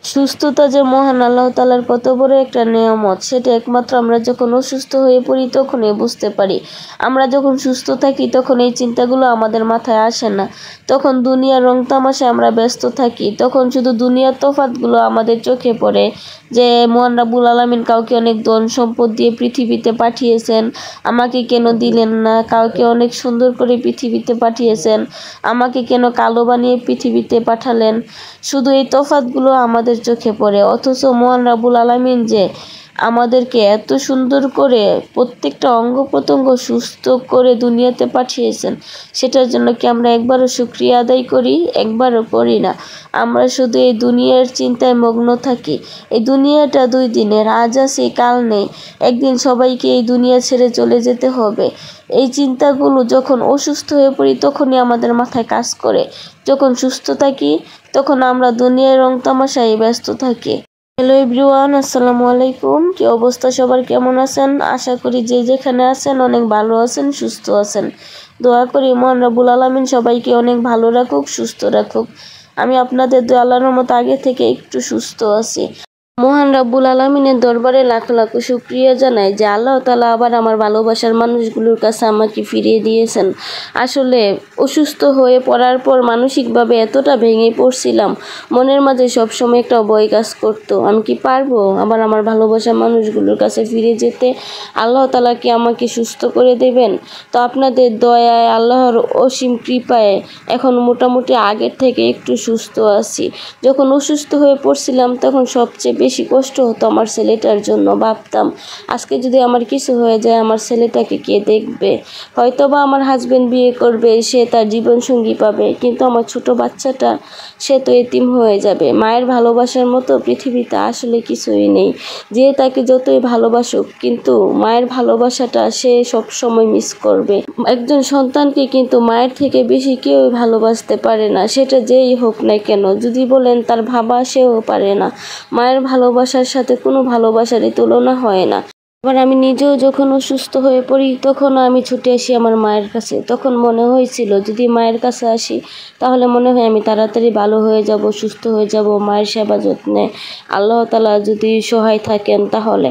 সুস্থতা যে মহান আল্লাহ তাআলার কত বড় একটা নেয়ামত, সেটা একমাত্র আমরা যখন অসুস্থ হয়ে পড়ি তখনই বুঝতে পারি। আমরা যখন সুস্থ থাকি তখন এই চিন্তাগুলো আমাদের মাথায় আসে না। তখন দুনিয়ার রং তামাশায় আমরা ব্যস্ত থাকি, তখন শুধু দুনিয়ার তফাৎগুলো আমাদের চোখে পড়ে, যে মহান রাব্বুল আলামিন কাউকে অনেক ধন সম্পদ দিয়ে পৃথিবীতে পাঠিয়েছেন, আমাকে কেন দিলেন না? কাউকে অনেক সুন্দর করে পৃথিবীতে পাঠিয়েছেন, আমাকে কেন কালো বানিয়ে পৃথিবীতে পাঠালেন? শুধু এই তফাৎগুলো আমাদের চোখে পড়ে, অথচ মহান রাব্বুল আলামিন যে আমাদেরকে এত সুন্দর করে প্রত্যেকটা অঙ্গ প্রত্যঙ্গ সুস্থ করে দুনিয়াতে পাঠিয়েছেন, সেটার জন্য কি আমরা একবারও শুকরিয়া আদায় করি? একবারও করি না। আমরা শুধু এই দুনিয়ার চিন্তায় মগ্ন থাকি। এই দুনিয়াটা 2 দিনের, আজ আছে কাল নেই, একদিন সবাইকে এই দুনিয়া ছেড়ে চলে যেতে হবে। এই চিন্তাগুলো যখন অসুস্থ হয়ে পড়ি তখনই আমাদের মাথায় কাজ করে। যখন সুস্থ থাকি তখন আমরা দুনিয়ার রং তামাশায় ব্যস্ত থাকি। হ্যালো এভরিওয়ান, আসসালামু আলাইকুম। কি অবস্থা সবার, কেমন আছেন? আশা করি যে যেখানে আছেন অনেক ভালো আছেন, সুস্থ আছেন। দোয়া করি মহান রাব্বুল আলামিন সবাইকে অনেক ভালো রাখুক, সুস্থ রাখুক। আমি আপনাদের দোয়া আল্লাহর মতো আগে থেকে একটু সুস্থ আছি। মহান রাব্বুল আলামিনের দরবারে লাখ লাখ শুকরিয়া জানাই যে আল্লাহ তাআলা আবার আমার ভালোবাসার মানুষগুলোর কাছে আমাকে ফিরিয়ে দিয়েছেন। আসলে অসুস্থ হয়ে পড়ার পর মানসিকভাবে এতটা ভেঙে পড়ছিলাম, মনের মাঝে সবসময় একটা ভয় কাজ করতো, আমি কি পারবো আবার আমার ভালোবাসার মানুষগুলোর কাছে ফিরে যেতে? আল্লাহ তাআলা কি আমাকে সুস্থ করে দেবেন? তো আপনাদের দয়ায়, আল্লাহর অসীম কৃপায় এখন মোটামুটি আগের থেকে একটু সুস্থ আছি। যখন অসুস্থ হয়ে পড়ছিলাম তখন সবচেয়ে বেশি কষ্ট হতো আমার ছেলেটার জন্য। ভাবতাম আজকে যদি আমার কিছু হয়ে যায় আমার ছেলেটাকে কে দেখবে? হয়তোবা আমার হাজবেন্ড বিয়ে করবে, সে তার জীবনসঙ্গী পাবে, কিন্তু আমার ছোট বাচ্চাটা, সে তো এতিম হয়ে যাবে। মায়ের ভালোবাসার মতো পৃথিবীতে আসলে কিছুই নেই। যে তাকে যতই ভালোবাসুক, কিন্তু মায়ের ভালোবাসাটা সে সব সময় মিস করবে। একজন সন্তানকে কিন্তু মায়ের থেকে বেশি কেউ ভালোবাসতে পারে না, সেটা যেই হোক না কেন। যদি বলেন তার বাবা, সেও পারে না। মায়ের ভালোবাসার সাথে কোনো ভালোবাসারই তুলনা হয় না। আবার আমি নিজেও যখন অসুস্থ হয়ে পড়ি তখন আমি ছুটে আসি আমার মায়ের কাছে। তখন মনে হয়েছিল যদি মায়ের কাছে আসি তাহলে মনে হয় আমি তাড়াতাড়ি ভালো হয়ে যাব, সুস্থ হয়ে যাব। মায়ের সেবা যত্নে আল্লাহ তাআলা যদি সহায় থাকেন তাহলে।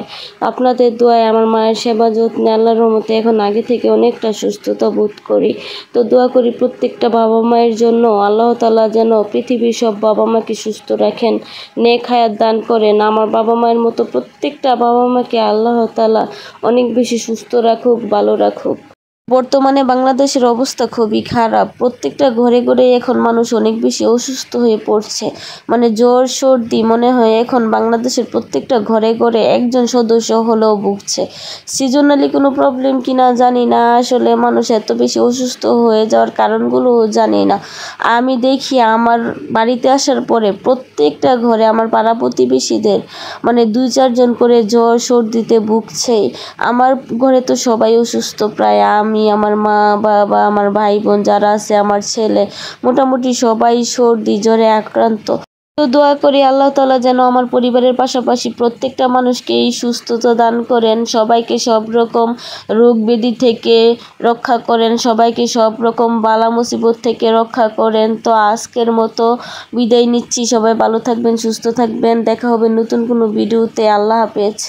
আপনাদের দোয়ায় আমার মায়ের সেবা যত্নে আল্লাহর রহমতে এখন আগে থেকে অনেকটা সুস্থতা বোধ করি। তো দোয়া করি প্রত্যেকটা বাবা মায়ের জন্য, আল্লাহ তাআলা যেন পৃথিবীর সব বাবা মাকে সুস্থ রাখেন, নেক হায়াত দান করেন। আমার বাবা মায়ের মতো প্রত্যেকটা বাবা মাকে আল্লাহ তাআলা অনেক বেশি সুস্থ রাখুক, ভালো রাখুক। বর্তমানে বাংলাদেশের অবস্থা খুবই খারাপ। প্রত্যেকটা ঘরে ঘরে এখন মানুষ অনেক বেশি অসুস্থ হয়ে পড়ছে। মানে জ্বর সর্দি মনে হয় এখন বাংলাদেশের প্রত্যেকটা ঘরে ঘরে একজন সদস্য হলেও ভুগছে। সিজনালি কোনো প্রবলেম কিনা জানি না, আসলে মানুষ এত বেশি অসুস্থ হয়ে যাওয়ার কারণগুলো জানি না। আমি দেখি আমার বাড়িতে আসার পরে প্রত্যেকটা ঘরে আমার পাড়া প্রতিবেশীদের মানে 2-4 জন করে জ্বর সর্দিতে ভুগছেই। আমার ঘরে তো সবাই অসুস্থ, প্রায় আমি, আমার মা বাবা, আমার ভাই বোন যারা আছে, আমার ছেলে, মোটামুটি সবাই সর্দি জ্বরে আক্রান্ত। তো দোয়া করি আল্লাহ তাআলা যেন আমার পরিবারের পাশাপাশি প্রত্যেকটা মানুষকে এই সুস্থতা দান করেন, সবাইকে সব রকম রোগ ব্যাধি থেকে রক্ষা করেন, সবাইকে সব রকম বালা মুসিবত থেকে রক্ষা করেন। তো আজকের মতো বিদায় নিচ্ছি। সবাই ভালো থাকবেন, সুস্থ থাকবেন। দেখা হবে নতুন কোনো ভিডিওতে। আল্লাহ হাফেজ।